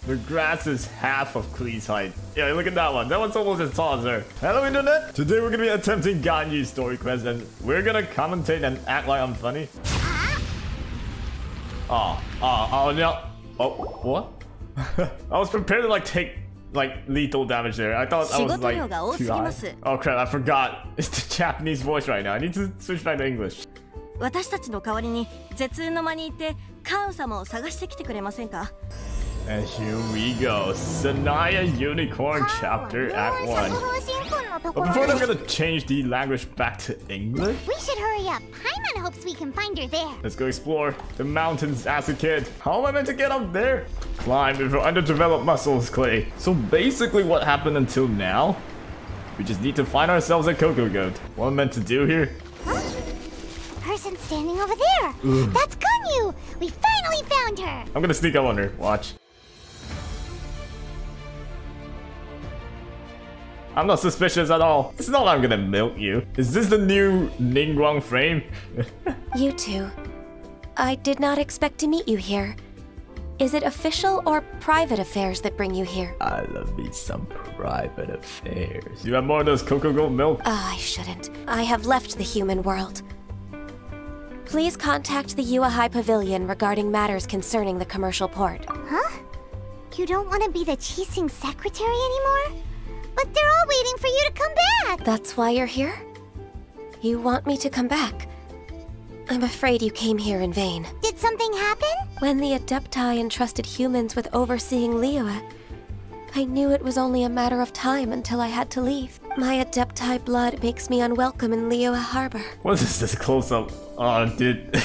The grass is half of Klee's height. Yeah, look at that one. That one's almost as tall as her. Hello, internet. Today we're gonna be attempting Ganyu's story quest, and we're gonna commentate and act like I'm funny. Oh no. Oh, what? I was prepared to like take lethal damage there. I thought I was like too high. Oh crap, I forgot. It's the Japanese voice right now. I need to switch back to English. 私たちの代わりに絶雲の間に行ってカウン様を探してきてくれませんか? And here we go, Sanaya Unicorn Chapter Act 1. But before that, I'm gonna change the language back to English. We should hurry up. Paimon hopes we can find her there. Let's go explore the mountains as a kid. How am I meant to get up there? Climb with your underdeveloped muscles, Clay. So basically what happened until now, we just need to find ourselves a Coco Goat. What am I meant to do here? Huh? Person standing over there. That's Ganyu. We finally found her. I'm gonna sneak up on her. Watch. I'm not suspicious at all. It's not like I'm gonna milk you. Is this the new Ningguang frame? You two. I did not expect to meet you here. Is it official or private affairs that bring you here? I love me some private affairs. You have more of those Coco Goat milk? I shouldn't. I have left the human world. Please contact the Yuahai Pavilion regarding matters concerning the commercial port. Huh? You don't want to be the Qixing secretary anymore? But they're all waiting for you to come back! That's why you're here? You want me to come back? I'm afraid you came here in vain. Did something happen? When the Adepti entrusted humans with overseeing Liyue, I knew it was only a matter of time until I had to leave. My Adepti blood makes me unwelcome in Liyue Harbor. What is this close-up? Oh, dude.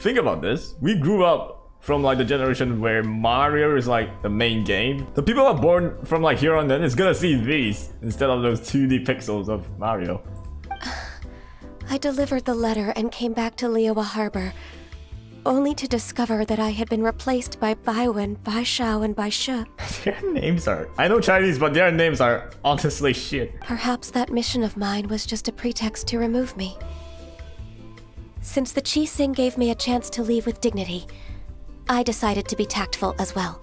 Think about this. We grew up from like the generation where Mario is like the main game. The people are born from like here on in is gonna see these instead of those 2D pixels of Mario. I delivered the letter and came back to Liyue Harbor, only to discover that I had been replaced by Baiwen, Baishao, and Baishu. Their names are... I know Chinese, but their names are honestly shit. Perhaps that mission of mine was just a pretext to remove me. Since the Qixing gave me a chance to leave with dignity, I decided to be tactful as well.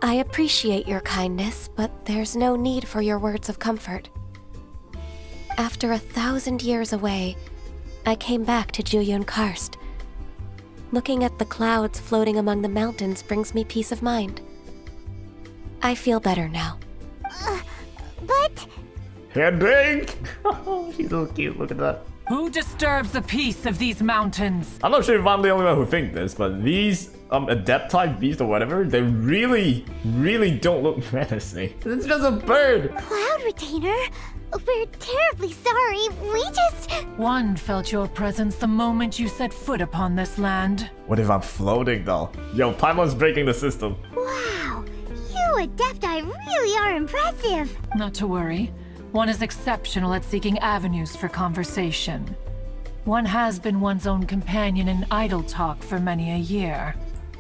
I appreciate your kindness, but there's no need for your words of comfort. After 1,000 years away, I came back to Juyun Karst. Looking at the clouds floating among the mountains brings me peace of mind. I feel better now. But... Headache! She's so cute, look at that. Who disturbs the peace of these mountains? I'm not sure if I'm the only one who think this, but these Adepti beasts or whatever, they really don't look menacing. It's just a bird! Cloud Retainer? We're terribly sorry. We just... One felt your presence the moment you set foot upon this land. What if I'm floating though? Yo, Paimon's breaking the system. Wow, you Adepti really are impressive. Not to worry. One is exceptional at seeking avenues for conversation. One has been one's own companion in idle talk for many a year.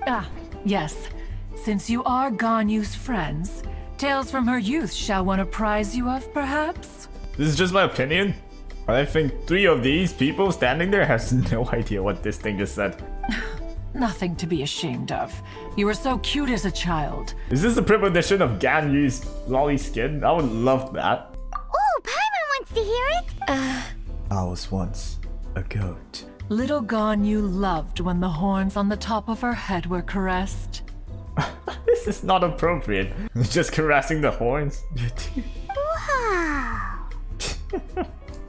Ah, yes. Since you are Ganyu's friends, tales from her youth shall one apprise you of, perhaps? This is just my opinion. But I think 3 of these people standing there has no idea what this thing just said. Nothing to be ashamed of. You were so cute as a child. Is this the premonition of Ganyu's lolly skin? I would love that. Oh, Paimon wants to hear it. I was once a goat. Little Ganyu loved when the horns on the top of her head were caressed. This is not appropriate. Just caressing the horns. Wow.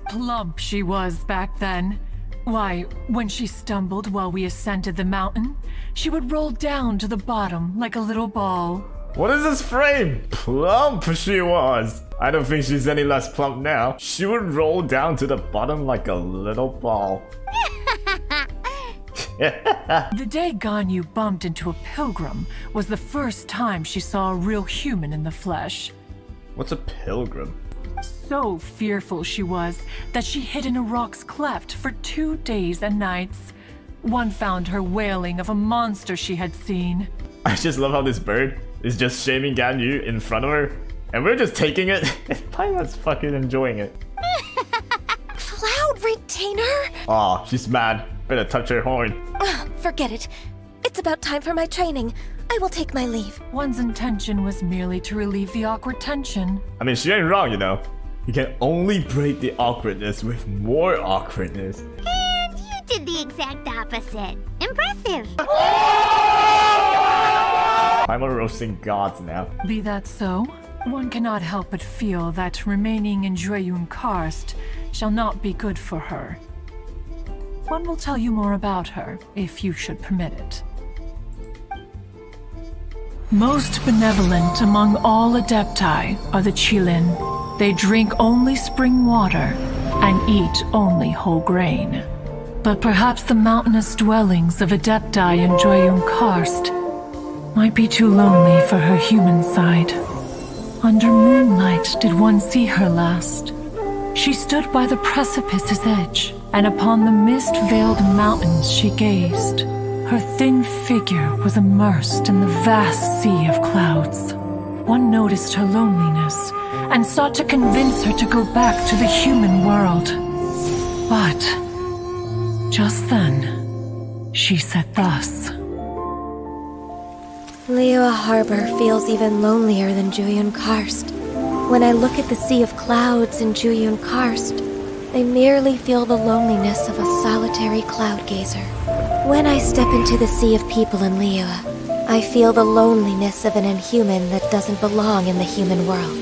Plump she was back then. Why, when she stumbled while we ascended the mountain, she would roll down to the bottom like a little ball. What is this frame? Plump she was. I don't think she's any less plump now. She would roll down to the bottom like a little ball. The day Ganyu bumped into a pilgrim was the first time she saw a real human in the flesh. What's a pilgrim? So fearful she was that she hid in a rock's cleft for 2 days and nights. One found her wailing of a monster she had seen. I just love how this bird is just shaming Ganyu in front of her, and we're just taking it. Paimon's fucking enjoying it. Cloud Retainer? Aw, she's mad. Better touch her horn. Forget it. It's about time for my training. I will take my leave. One's intention was merely to relieve the awkward tension. I mean, she ain't wrong, you know. You can only break the awkwardness with more awkwardness. And you did the exact opposite. Impressive. I'm a roasting gods now. Be that so, one cannot help but feel that remaining in Jueyun Karst shall not be good for her. One will tell you more about her, if you should permit it. Most benevolent among all Adepti are the Qilin. They drink only spring water and eat only whole grain. But perhaps the mountainous dwellings of Adepti in Jueyun Karst might be too lonely for her human side. Under moonlight did one see her last. She stood by the precipice's edge, and upon the mist-veiled mountains she gazed. Her thin figure was immersed in the vast sea of clouds. One noticed her loneliness, and sought to convince her to go back to the human world. But just then, she said thus. Liyue Harbor feels even lonelier than Jueyun Karst. When I look at the sea of clouds in Jueyun Karst, I merely feel the loneliness of a solitary cloud gazer. When I step into the sea of people in Liyue, I feel the loneliness of an inhuman that doesn't belong in the human world.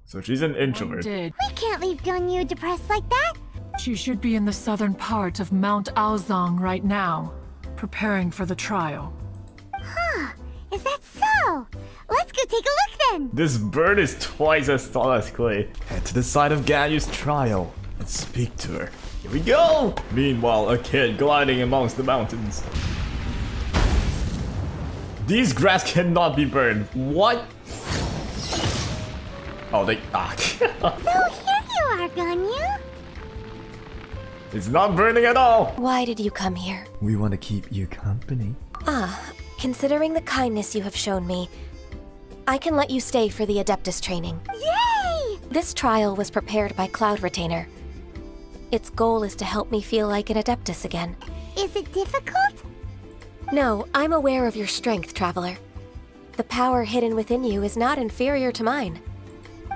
So she's an introvert. Did. We can't leave Ganyu depressed like that. She should be in the southern part of Mount Aozang right now, preparing for the trial. Huh. Is that so? Let's go take a look then. This bird is twice as tall as Clay. Head to the site of Ganyu's trial and speak to her. Here we go! Meanwhile, a kid gliding amongst the mountains. These grass cannot be burned. What? Oh, they... Ah. So here you are, Ganyu. It's not burning at all. Why did you come here? We want to keep you company. Considering the kindness you have shown me, I can let you stay for the Adeptus training. Yay! This trial was prepared by Cloud Retainer. Its goal is to help me feel like an Adeptus again. Is it difficult? No, I'm aware of your strength, Traveler. The power hidden within you is not inferior to mine.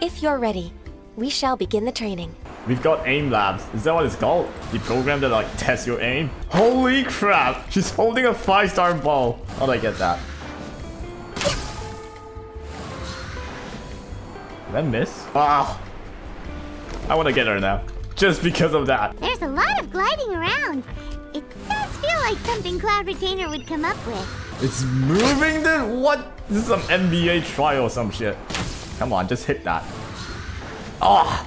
If you're ready, we shall begin the training. We've got aim labs. Is that what it's called? The program that like tests your aim? Holy crap! She's holding a 5-star ball. How'd I get that? Did I miss? Wow. I want to get her now. Just because of that. There's a lot of gliding around. It does feel like something Cloud Retainer would come up with. It's moving then? What? This is some NBA trial or some shit. Come on, just hit that. Oh,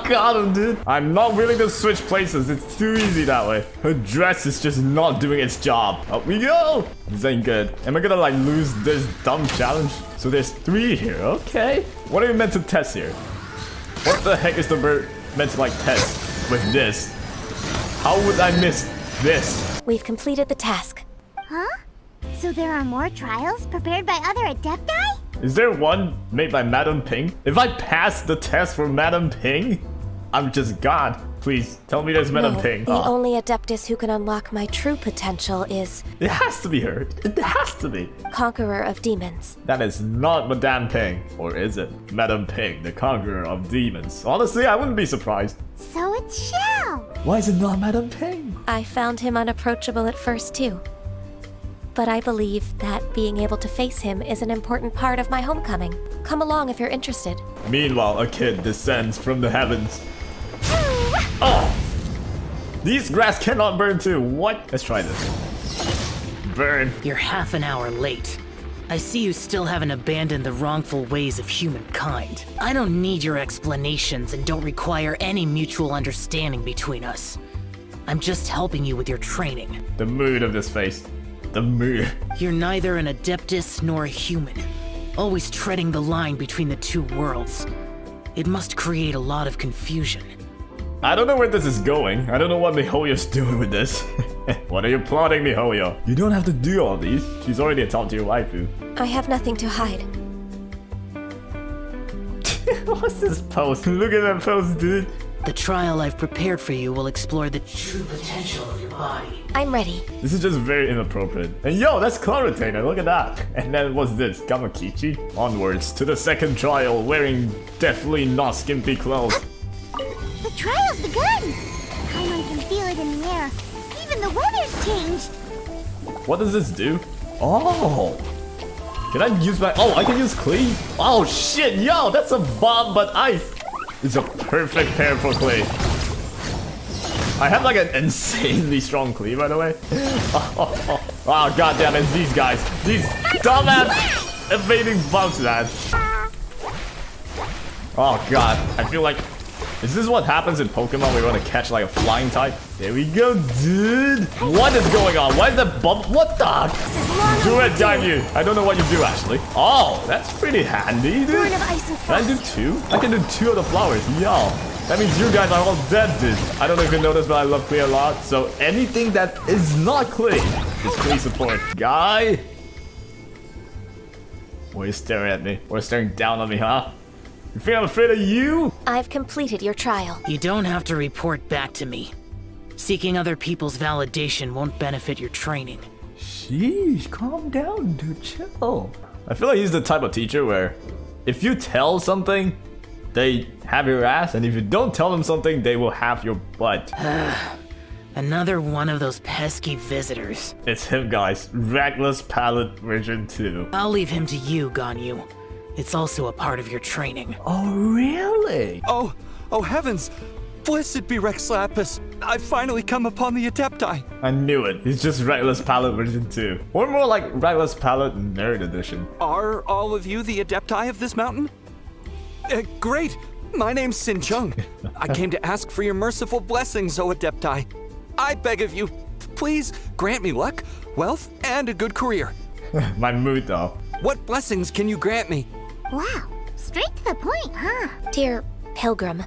got him, dude. I'm not willing to switch places. It's too easy that way. Her dress is just not doing its job. Up we go. This ain't good. Am I gonna like lose this dumb challenge? So there's 3 here. Okay. What are you meant to test here? What the heck is the bird meant to like test with this? How would I miss this? We've completed the task. Huh? So there are more trials prepared by other Adepti? Is there one made by Madam Ping? If I pass the test for Madam Ping, I'm just God. Please, tell me there's Madam No, Ping. the only Adeptus who can unlock my true potential is It has to be her. It has to be. Conqueror of Demons. That is not Madame Ping. Or is it? Madam Ping, the conqueror of demons. Honestly, I wouldn't be surprised. So it's Shell. Why is it not Madam Ping? I found him unapproachable at first too. But I believe that being able to face him is an important part of my homecoming. Come along if you're interested. Meanwhile, a kid descends from the heavens. Oh! These grass cannot burn too. What? Let's try this. Burn. You're half an hour late. I see you still haven't abandoned the wrongful ways of humankind. I don't need your explanations and don't require any mutual understanding between us. I'm just helping you with your training. The mood of this face. The mood. You're neither an Adeptus nor a human, always treading the line between the two worlds. It must create a lot of confusion. I don't know where this is going. I don't know what MiHoYo's doing with this. What are you plotting, MiHoYo? You don't have to do all these. She's already a top tier waifu. I have nothing to hide. What's this pose? Look at that pose, dude. The trial I've prepared for you will explore the true potential of your body. I'm ready. This is just very inappropriate. And yo, that's Claritator, look at that. And then what's this? Gamakichi? Onwards to the second trial, wearing definitely not skimpy clothes. The trial's begun! Paimon can feel it in the air. Even the weather's changed! What does this do? Oh! Can I use my... Oh, I can use Cleave? Oh shit, yo, that's a bomb but ice! It's a perfect pair for Clay. I have like an insanely strong Cleave, by the way. Oh god damn it, it's these guys. These dumbass evading bumps, man. Oh god, I feel like... Is this what happens in Pokemon where you want to catch like a flying type? There we go, dude. What is going on? Why is that bump? What the? Do it, Ganyu. I don't know what you do, actually. Oh, that's pretty handy, dude. Can I do 2? I can do 2 of the flowers. Yo. That means you guys are all dead, dude. I don't know if you noticed, but I love Clay a lot. So anything that is not Clay is Clay support. Guy? Why are you staring at me? Or staring down on me, huh? You think I'm afraid of you? I've completed your trial. You don't have to report back to me. Seeking other people's validation won't benefit your training. Sheesh, calm down, dude, chill. I feel like he's the type of teacher where if you tell something, they have your ass, and if you don't tell them something, they will have your butt. Another one of those pesky visitors. It's him, guys. Reckless Palette version 2. I'll leave him to you, Ganyu. It's also a part of your training. Oh, really? Oh heavens! Blessed be Rex Lapis. I've finally come upon the Adepti. I knew it. He's just Reckless Palette version 2. Or more like Reckless Palette Nerd Edition. Are all of you the Adepti of this mountain? Great! My name's Sin Chung. I came to ask for your merciful blessings, O Adepti. I beg of you, please grant me luck, wealth, and a good career. My mood, though. What blessings can you grant me? Wow, straight to the point, huh? Dear Pilgrim,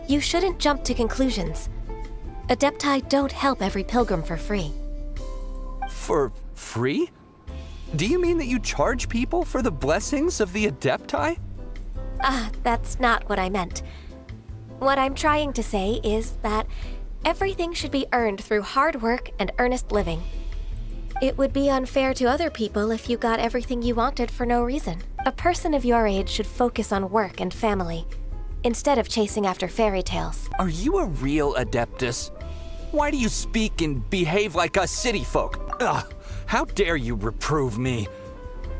you shouldn't jump to conclusions. Adepti don't help every pilgrim for free. For free? Do you mean that you charge people for the blessings of the Adepti? That's not what I meant. What I'm trying to say is that everything should be earned through hard work and earnest living. It would be unfair to other people if you got everything you wanted for no reason. A person of your age should focus on work and family, instead of chasing after fairy tales. Are you a real Adeptus? Why do you speak and behave like us city folk? Ugh, how dare you reprove me?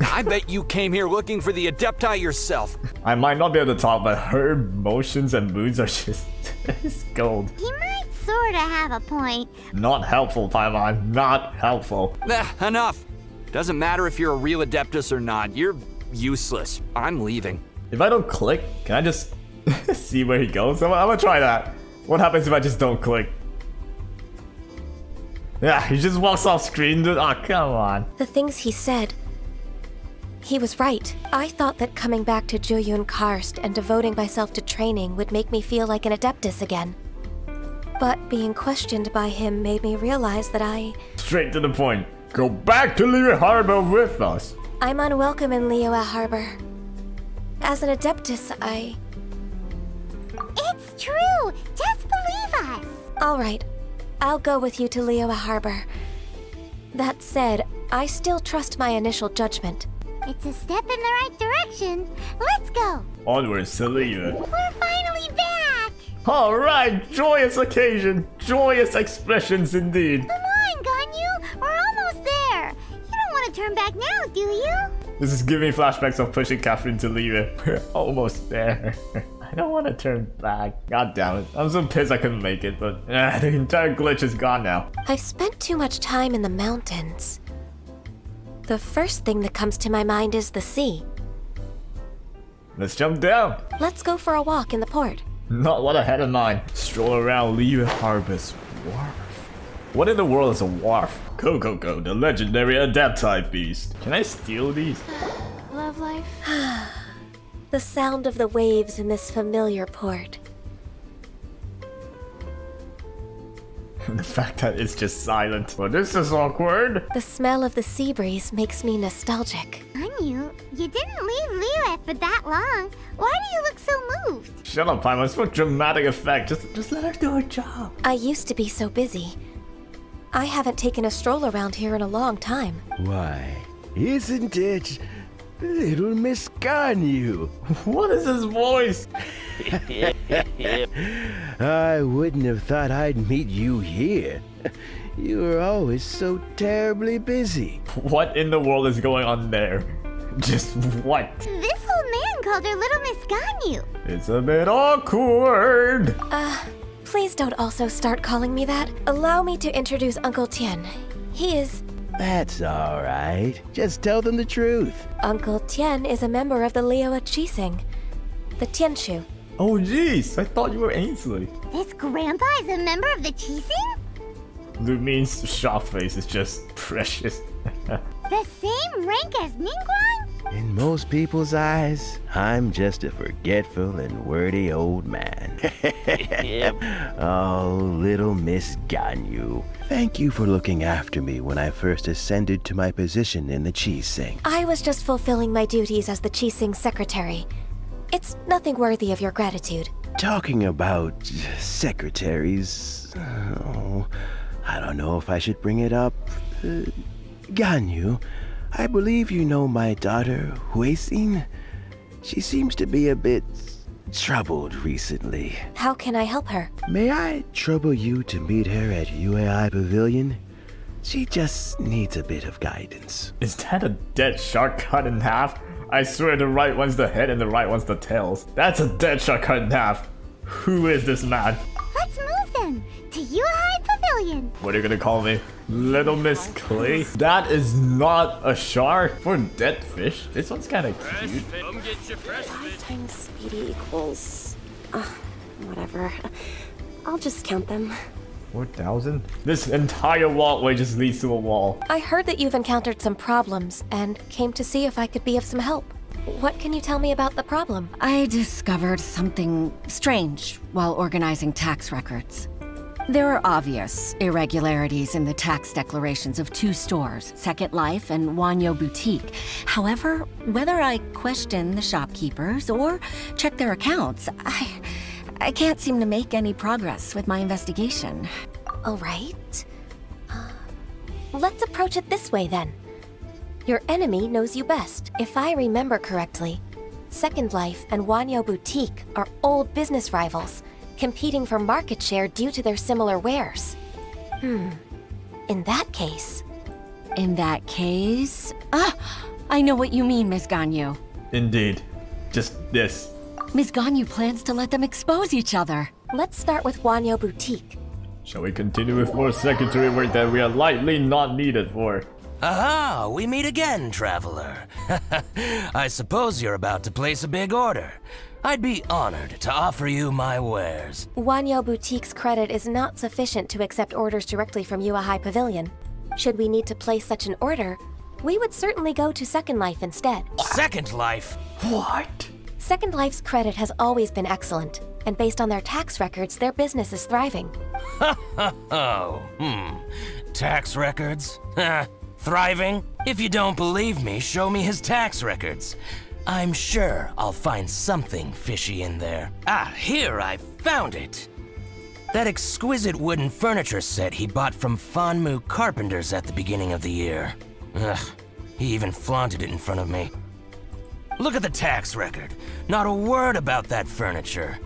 I bet you came here looking for the Adepti yourself. I might not be able to talk, but her motions and moods are just it's gold. He might sorta have a point. Not helpful, Paimon. Not helpful. Enough. Doesn't matter if you're a real Adeptus or not. You're useless. I'm leaving. If I don't click, can I just see where he goes? I'm gonna try that. What happens if I just don't click? Yeah, he just walks off screen, dude. Oh, come on. The things he said, he was right. I thought that coming back to Jueyun Karst and devoting myself to training would make me feel like an Adeptus again. But being questioned by him made me realize that Straight to the point. Go back to Liyue Harbor with us. I'm unwelcome in Liyue Harbor. As an Adeptus, It's true! Just believe us! Alright, I'll go with you to Liyue Harbor. That said, I still trust my initial judgment. It's a step in the right direction. Let's go! Onwards to Liyue. We're finally back! Alright, joyous occasion. Joyous expressions indeed. Come on, Ganyu! We're almost there! You don't want to turn back now, do you? This is giving me flashbacks of pushing Catherine to Liyue. We're almost there. I don't want to turn back. God damn it. I'm so pissed I couldn't make it, but the entire glitch is gone now. I've spent too much time in the mountains. The first thing that comes to my mind is the sea. Let's jump down. Let's go for a walk in the port. Not what I had in mind. Stroll around Liyue Harbor's wharf. What in the world is a wharf? Go, the legendary Adepti beast. Can I steal these? Love life. The sound of the waves in this familiar port. The fact that it's just silent. Well, this is awkward. The smell of the sea breeze makes me nostalgic. Ganyu, you didn't leave Liyue for that long. Why do you look so moved? Shut up, Paimon. It's for dramatic effect. Just let her do her job. I used to be so busy. I haven't taken a stroll around here in a long time. Why, isn't it little Miss Ganyu? What is his voice? I wouldn't have thought I'd meet you here. You were always so terribly busy. What in the world is going on there? Just what? This old man called her Little Miss Ganyu. It's a bit awkward. Please don't also start calling me that. Allow me to introduce Uncle Tien. He is... That's all right. Just tell them the truth. Uncle Tien is a member of the Liyue Qixing, the Tianshu. Oh jeez, I thought you were Ainsley. This grandpa is a member of the Qixing? Lu Min's shock face is just precious. The same rank as Ningguang? In most people's eyes, I'm just a forgetful and wordy old man. Oh, little Miss Ganyu. Thank you for looking after me when I first ascended to my position in the Qixing. I was just fulfilling my duties as the Qixing secretary. It's nothing worthy of your gratitude. Talking about secretaries... Oh, I don't know if I should bring it up. Ganyu, I believe you know my daughter, wholesome. She seems to be a bit troubled recently. How can I help her? May I trouble you to meet her at UAI Pavilion? She just needs a bit of guidance. Is that a dead shark cut in half? I swear the right one's the head and the right one's the tails. That's a dead shark cut in half. Who is this man? Let's move then to UAI Pavilion. What are you gonna call me? Little Miss Clay? That is not a shark for dead fish. This one's kinda cute. 5 times speedy equals... whatever. I'll just count them. 4,000? This entire walkway just leads to a wall. I heard that you've encountered some problems and came to see if I could be of some help. What can you tell me about the problem? I discovered something strange while organizing tax records. There are obvious irregularities in the tax declarations of 2 stores, Second Life and Wanyo Boutique. However, whether I question the shopkeepers or check their accounts, I can't seem to make any progress with my investigation. All right. Let's approach it this way then. Your enemy knows you best. If I remember correctly, Second Life and Wanyo Boutique are old business rivals, competing for market share due to their similar wares. In that case... In that case... I know what you mean, Miss Ganyu. Indeed. Just this. Miss Ganyu plans to let them expose each other. Let's start with Wanyo Boutique. Shall we continue with more secretary work that we are likely not needed for? Aha! We meet again, traveler. I suppose you're about to place a big order. I'd be honored to offer you my wares. Wanyo Boutique's credit is not sufficient to accept orders directly from UAI Pavilion. Should we need to place such an order, we would certainly go to Second Life instead. Second Life? What? Second Life's credit has always been excellent, and based on their tax records, their business is thriving. Tax records? Thriving? If you don't believe me, show me his tax records. I'm sure I'll find something fishy in there. Here, I found it. That exquisite wooden furniture set he bought from Fanmu Carpenters at the beginning of the year. He even flaunted it in front of me. Look at the tax record. Not a word about that furniture.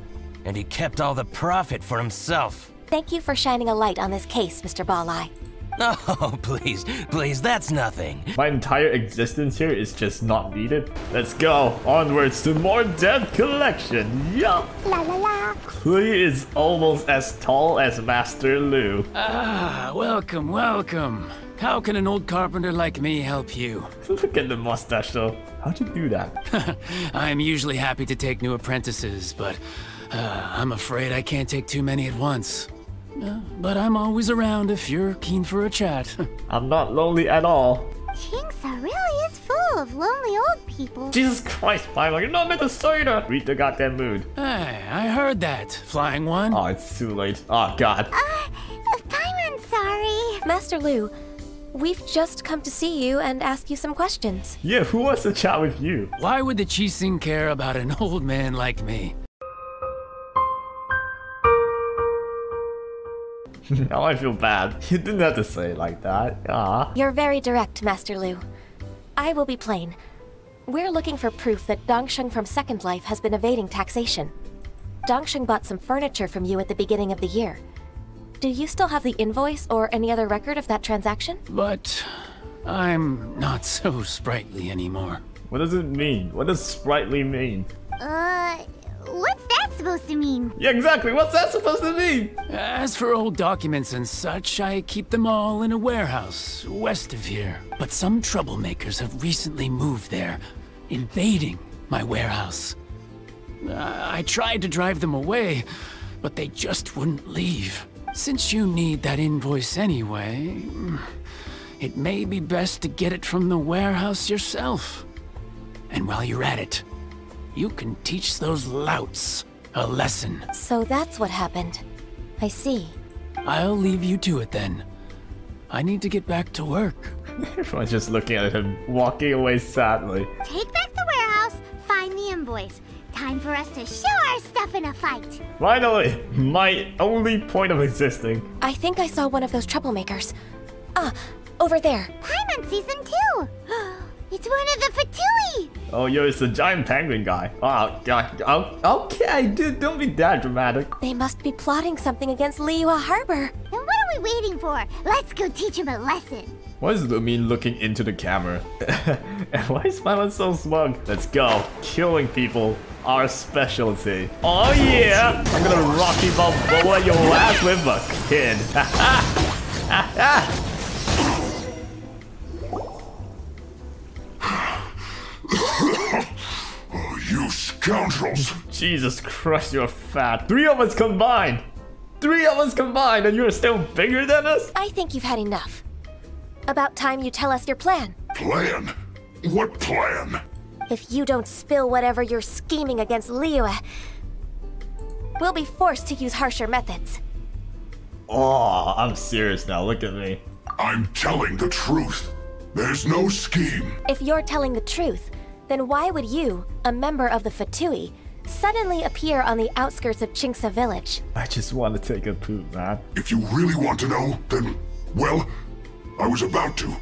And he kept all the profit for himself. Thank you for shining a light on this case, Mr. Balai. Oh, please, that's nothing. My entire existence here is just not needed. Let's go onwards to more debt collection. Yup. La la la. Klee is almost as tall as Master Lu. Welcome, welcome. How can an old carpenter like me help you? Look at the mustache though. How'd you do that? I'm usually happy to take new apprentices, but I'm afraid I can't take too many at once. But I'm always around if you're keen for a chat. I'm not lonely at all. Kingsa really is full of lonely old people. Jesus Christ, Paimon, you're not meant to say that. Read the goddamn mood. Hey, I heard that, Flying One. Oh, it's too late. Oh, God. Paimon's sorry. Master Lu, we've just come to see you and ask you some questions. Yeah, who wants to chat with you? Why would the Qixing care about an old man like me? Now I feel bad. You didn't have to say it like that. Ah. You're very direct, Master Lu. I will be plain. We're looking for proof that Dongsheng from Second Life has been evading taxation. Dongsheng bought some furniture from you at the beginning of the year. Do you still have the invoice or any other record of that transaction? But I'm not so sprightly anymore. What does it mean? What does sprightly mean? What's that supposed to mean? Yeah, exactly. What's that supposed to mean? As for old documents and such, I keep them all in a warehouse west of here. But some troublemakers have recently moved there, invading my warehouse. I tried to drive them away, but they just wouldn't leave. Since you need that invoice anyway, it may be best to get it from the warehouse yourself. And while you're at it, you can teach those louts a lesson. So that's what happened. I see. I'll leave you to it then. I need to get back to work. Everyone's just looking at him, walking away sadly. Take back the warehouse, find the invoice. Time for us to show our stuff in a fight. Finally, my only point of existing. I think I saw one of those troublemakers. Ah, over there. Paimon sees them too. It's one of the Fatui. Oh, yo, it's the giant penguin guy. Oh, God. Okay, dude, don't be that dramatic. They must be plotting something against Liyue Harbor. Then what are we waiting for? Let's go teach him a lesson. Why is Lumin looking into the camera? And why is Paimon so smug? Let's go. Killing people, our specialty. Oh yeah! I'm gonna Rocky Balboa your ass with a kid. You scoundrels! Jesus Christ, you're fat. 3 of us combined! 3 of us combined and you're still bigger than us? I think you've had enough. About time you tell us your plan. Plan? What plan? If you don't spill whatever you're scheming against Liyue, we'll be forced to use harsher methods. Oh, I'm serious now, look at me. I'm telling the truth. There's no scheme. If you're telling the truth, then why would you, a member of the Fatui, suddenly appear on the outskirts of Qingce village? I just want to take a poop, man. If you really want to know, then, well, I was about to.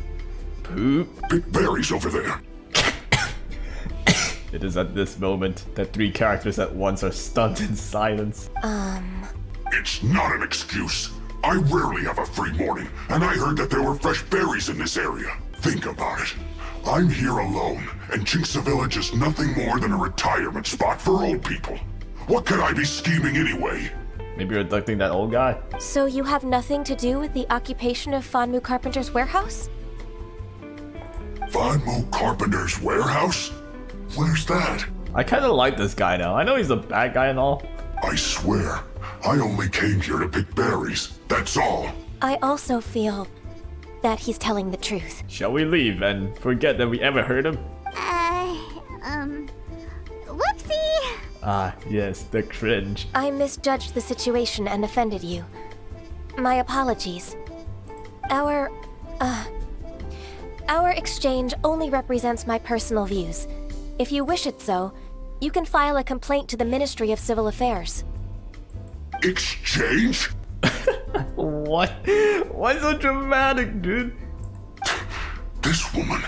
Poop? Pick berries over there. It is at this moment that 3 characters at once are stunned in silence. It's not an excuse. I rarely have a free morning, and I heard that there were fresh berries in this area. Think about it. I'm here alone, and Qingce Village is nothing more than a retirement spot for old people. What could I be scheming anyway? Maybe you're abducting that old guy? So you have nothing to do with the occupation of Fanmu Carpenter's warehouse? Fanmu Carpenter's warehouse? Where's that? I kinda like this guy now. I know he's a bad guy and all. I swear, I only came here to pick berries. That's all. I also feel that he's telling the truth. Shall we leave and forget that we ever heard him? Whoopsie! Ah, yes, the cringe. I misjudged the situation and offended you. My apologies. Our exchange only represents my personal views. If you wish it so, you can file a complaint to the Ministry of Civil Affairs. Exchange? What? Why so dramatic, dude? This woman,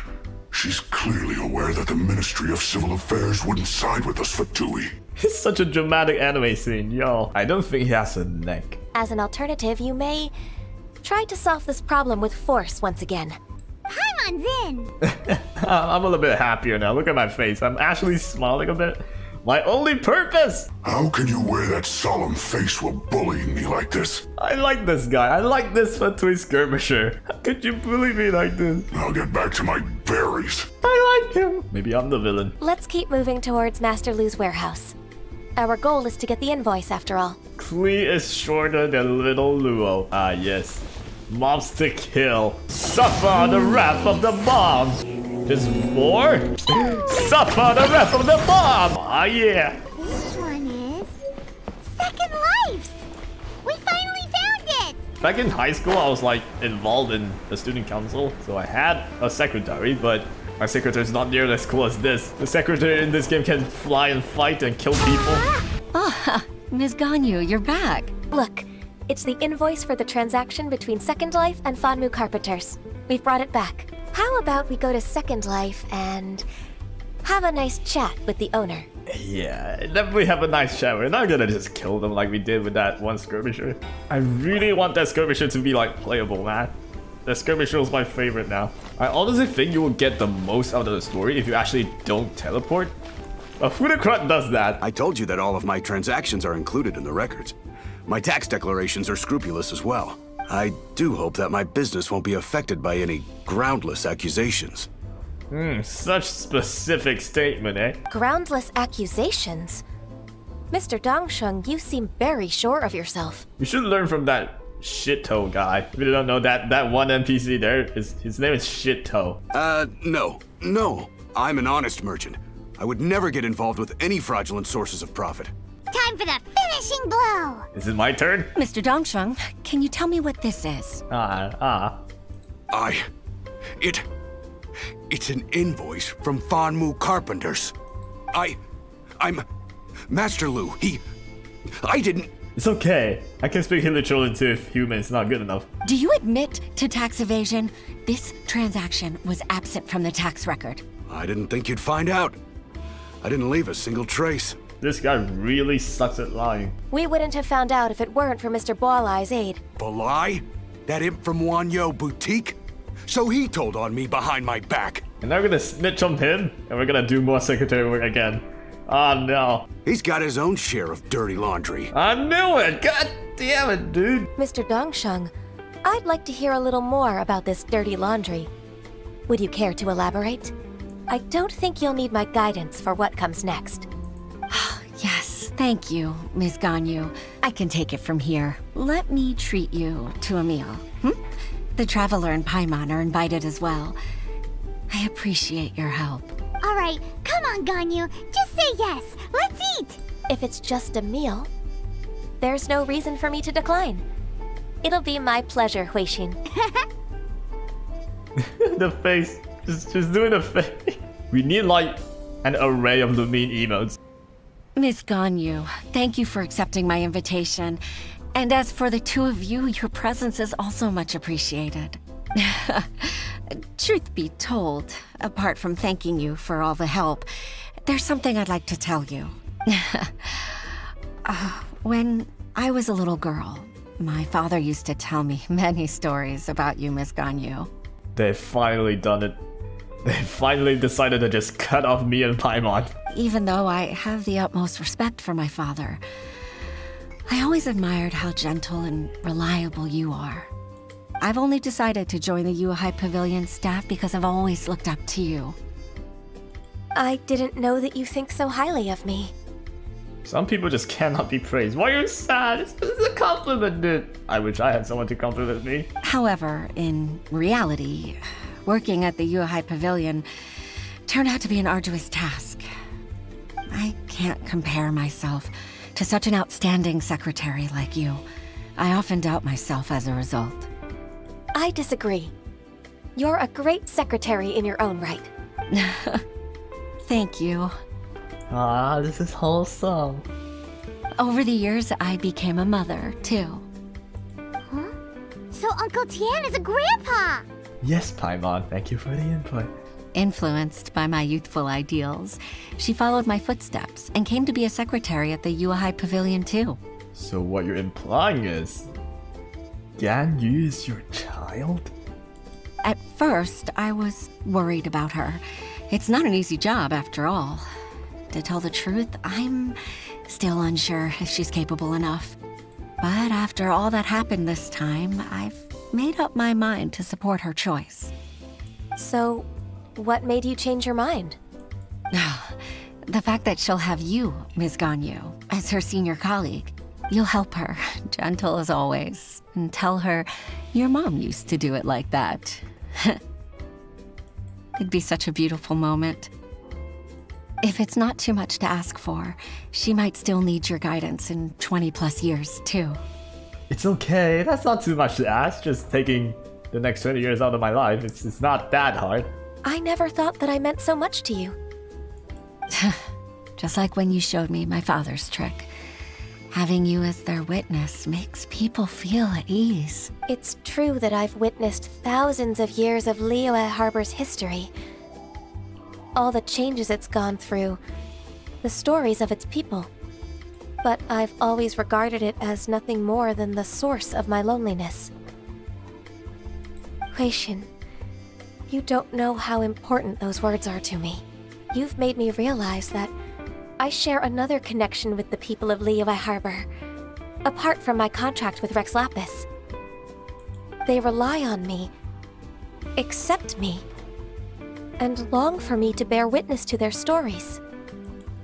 she's clearly aware that the Ministry of Civil Affairs wouldn't side with us, Fatui. It's such a dramatic anime scene, yo. I don't think he has a neck. As an alternative, you may try to solve this problem with force once again. Paimon's in! I'm a little bit happier now. Look at my face. I'm actually smiling a bit. My only purpose! How can you wear that solemn face while bullying me like this? I like this guy. I like this Fatui skirmisher. How could you bully me like this? I'll get back to my berries. I like him. Maybe I'm the villain. Let's keep moving towards Master Lu's warehouse. Our goal is to get the invoice, after all. Klee is shorter than little Luo. Ah, yes. Mobs to kill. Suffer the wrath of the mob. There's more? Suffer the wrath of the mob. Ah, yeah. This one is Second Life. We finally found it. Back in high school, I was like involved in the student council, so I had a secretary, but my secretary is not nearly as cool as this. The secretary in this game can fly and fight and kill people. Ah, Ms. Ganyu, you're back. Look, It's the invoice for the transaction between Second Life and Fanmu Carpenters. We've brought it back. How about we go to Second Life and have a nice chat with the owner? Yeah, definitely have a nice chat. We're not gonna just kill them like we did with that one skirmisher. I really want that skirmisher to be like playable, man. The skirmisher is my favorite now. I honestly think you will get the most out of the story if you actually don't teleport. But who the crud does that? I told you that all of my transactions are included in the records. My tax declarations are scrupulous as well. I do hope that my business won't be affected by any groundless accusations. Such specific statement, eh? Groundless accusations? Mr. Dongsheng, you seem very sure of yourself. You should learn from that Shit-Toe guy. If you don't know that one NPC there, his name is Shit-Toe. No. I'm an honest merchant. I would never get involved with any fraudulent sources of profit. Time for the finishing blow! Is it my turn? Mr. Dongsheng, can you tell me what this is? It's an invoice from Fanmu Carpenters. I'm Master Lu. I didn't... It's okay. I can speak Hilichurl too if human is not good enough. Do you admit to tax evasion? This transaction was absent from the tax record. I didn't think you'd find out. I didn't leave a single trace. This guy really sucks at lying. We wouldn't have found out if it weren't for Mr. Boalai's aid. Balai? That imp from Wanyo Boutique? So he told on me behind my back. And now we're gonna snitch on him, and we're gonna do more secretary work again. Oh no. He's got his own share of dirty laundry. I knew it! God damn it, dude! Mr. Dongsheng, I'd like to hear a little more about this dirty laundry. Would you care to elaborate? I don't think you'll need my guidance for what comes next. Yes, thank you, Ms. Ganyu. I can take it from here. Let me treat you to a meal. The Traveler and Paimon are invited as well. I appreciate your help. Alright, come on, Ganyu. Just say yes. Let's eat! If it's just a meal, there's no reason for me to decline. It'll be my pleasure, Huixin. The face. Just doing the face. We need like an array of Lumine emotes. Ms. Ganyu, thank you for accepting my invitation. And as for the two of you, your presence is also much appreciated. Truth be told, apart from thanking you for all the help, there's something I'd like to tell you. When I was a little girl, my father used to tell me many stories about you, Ms. Ganyu. They've finally done it. They finally decided to just cut off me and Paimon. Even though I have the utmost respect for my father, I always admired how gentle and reliable you are. I've only decided to join the Yuhai Pavilion staff because I've always looked up to you. I didn't know that you think so highly of me. Some people just cannot be praised. Why are you sad? It's a compliment, dude. I wish I had someone to compliment me. However, in reality, working at the Yuhai Pavilion turned out to be an arduous task. I can't compare myself to such an outstanding secretary like you. I often doubt myself as a result. I disagree. You're a great secretary in your own right. Thank you. Ah, this is wholesome. Over the years, I became a mother, too. Huh? So Uncle Tian is a grandpa! Yes, Paimon, thank you for the input. Influenced by my youthful ideals, she followed my footsteps and came to be a secretary at the Yuhai Pavilion, too. So what you're implying is... Ganyu is your child? At first, I was worried about her. It's not an easy job, after all. To tell the truth, I'm still unsure if she's capable enough. But after all that happened this time, I've made up my mind to support her choice. So, what made you change your mind? The fact that she'll have you, Ms. Ganyu, as her senior colleague. You'll help her, gentle as always, and tell her your mom used to do it like that. It'd be such a beautiful moment. If it's not too much to ask for, she might still need your guidance in 20+ years, too. It's okay, that's not too much to ask, just taking the next 20 years out of my life. It's not that hard. I never thought that I meant so much to you. Just like when you showed me my father's trick. Having you as their witness makes people feel at ease. It's true that I've witnessed thousands of years of Liyue Harbor's history. All the changes it's gone through, the stories of its people. But I've always regarded it as nothing more than the source of my loneliness. Huixin, you don't know how important those words are to me. You've made me realize that I share another connection with the people of Liyue Harbor, apart from my contract with Rex Lapis. They rely on me, accept me, and long for me to bear witness to their stories.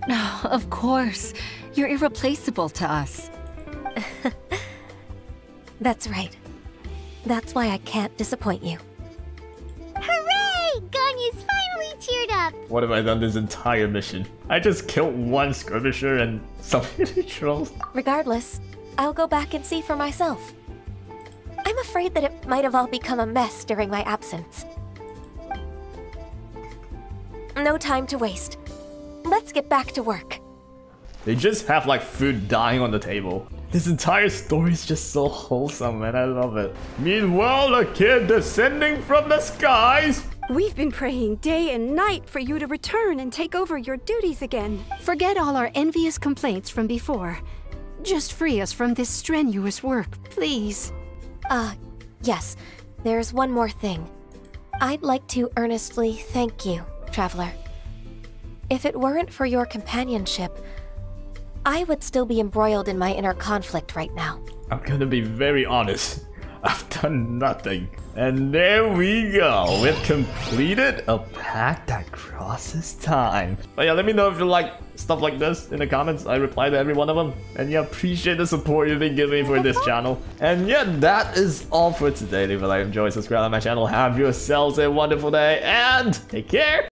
Oh, of course. You're irreplaceable to us. That's right. That's why I can't disappoint you. Hooray! Ganyu's finally cheered up! What have I done this entire mission? I just killed one skirmisher and some trolls. Regardless, I'll go back and see for myself. I'm afraid that it might have all become a mess during my absence. No time to waste. Let's get back to work. They just have like food dying on the table. This entire story is just so wholesome, man. I love it. Meanwhile, a kid descending from the skies. We've been praying day and night for you to return and take over your duties again. Forget all our envious complaints from before. Just free us from this strenuous work, please. Yes. There's one more thing. I'd like to earnestly thank you, Traveler. If it weren't for your companionship, I would still be embroiled in my inner conflict right now. I'm gonna be very honest. I've done nothing. And there we go. We've completed a pact that crosses time. But yeah, let me know if you like stuff like this in the comments. I reply to every one of them. And yeah, appreciate the support you've been giving for this channel. And yeah, that is all for today. Leave a like, enjoy, subscribe to my channel. Have yourselves a wonderful day and take care.